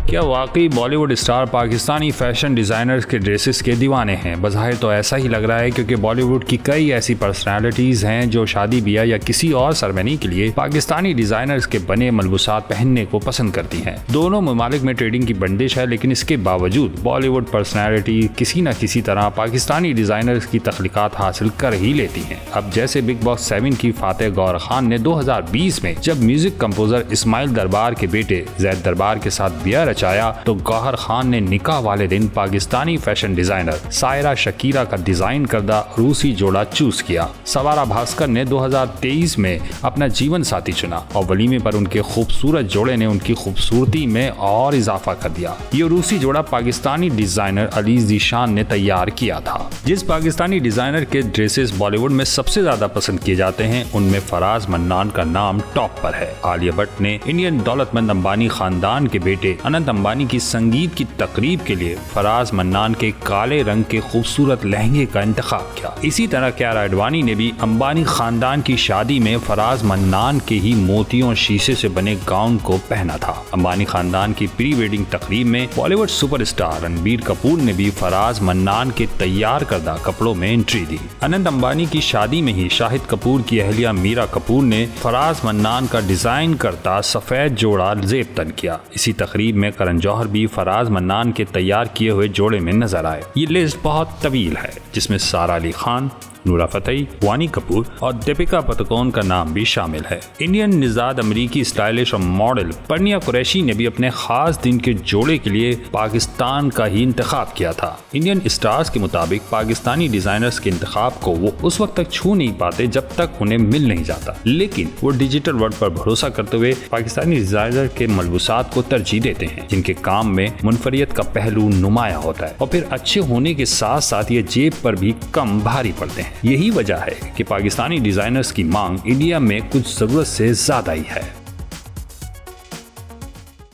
क्या वाकई Bollywood star Pakistani fashion designers के ड्रेसेस के दीवाने हैं? बज़ाहिर तो ऐसा ही लग रहा है, क्योंकि बॉलीवुड की कई ऐसी पर्सनालिटीज हैं जो शादी ब्याह या किसी और सरमनी के लिए पाकिस्तानी डिजाइनर्स के बने मलबूसात पहनने को पसंद करती हैं। दोनों ममालिक में ट्रेडिंग की बंदिश है, लेकिन इसके बावजूद बॉलीवुड पर्सनैलिटी किसी न किसी तरह पाकिस्तानी डिजाइनर्स की तख्लीकात हासिल कर ही लेती हैं। अब जैसे बिग बॉस 7 की फातेह गौहर खान ने 2020 में जब म्यूजिक कंपोजर इस्माइल दरबार के बेटे जैद दरबार के साथ ब्याह रचाया, तो गौहर खान ने निकाह वाले दिन Pakistani fashion designer Saira Shakira का डिजाइन करदा रूसी जोड़ा चूज किया। सवारा भास्कर ने 2023 में अपना जीवन साथी चुना और वलीमे पर उनके खूबसूरत जोड़े ने उनकी खूबसूरती में और इजाफा कर दिया। ये रूसी जोड़ा पाकिस्तानी डिजाइनर अली ज़ीशान ने तैयार किया था। जिस पाकिस्तानी डिजाइनर के ड्रेसेस बॉलीवुड में सबसे ज्यादा पसंद किए जाते हैं, उनमें फराज मन्नान का नाम टॉप पर है। आलिया भट्ट ने इंडियन दौलतमंद अंबानी खानदान के बेटे अनंत अंबानी की संगीत की तकरीब के लिए फराज मन्नान के काले रंग के खूबसूरत लहंगे का इंतखाब किया। इसी तरह कियारा आडवाणी ने भी अंबानी खानदान की शादी में फराज मन्नान के ही मोतियों शीशे से बने गाउन को पहना था। अंबानी खानदान की प्री वेडिंग तकरीब में बॉलीवुड सुपरस्टार रणबीर कपूर ने भी फराज मन्नान के तैयार करदा कपड़ों में एंट्री दी। अनंत अंबानी की शादी में ही शाहिद कपूर की अहलिया मीरा कपूर ने फराज मन्नान का डिजाइन करता सफेद जोड़ा जेब तन किया। इसी तकरीब में करण जौहर भी फराज मन्नान के तैयार किए हुए जोड़े में नजर आए। ये लिस्ट बहुत तवील है, जिसमें सारा अली खान, नूरा फतेही, वानी कपूर और दीपिका पादुकोण का नाम भी शामिल है। इंडियन निजाद अमरीकी स्टाइलिश और मॉडल परनिया कुरैशी ने भी अपने खास दिन के जोड़े के लिए पाकिस्तान का ही इंतखाब किया था। इंडियन स्टार्स के मुताबिक पाकिस्तानी डिजाइनर्स के इंतखाब को वो उस वक्त तक छू नहीं पाते जब तक उन्हें मिल नहीं जाता, लेकिन वो डिजिटल वर्ल्ड पर भरोसा करते हुए पाकिस्तानी डिजाइनर के मलबूसात को तरजीह देते हैं, जिनके काम में मुनफरियत का पहलू नुमाया होता है और फिर अच्छे होने के साथ साथ ये जेब पर भी कम भारी पड़ते हैं। यही वजह है कि पाकिस्तानी डिजाइनर्स की मांग इंडिया में कुछ जरूरत से ज्यादा ही है।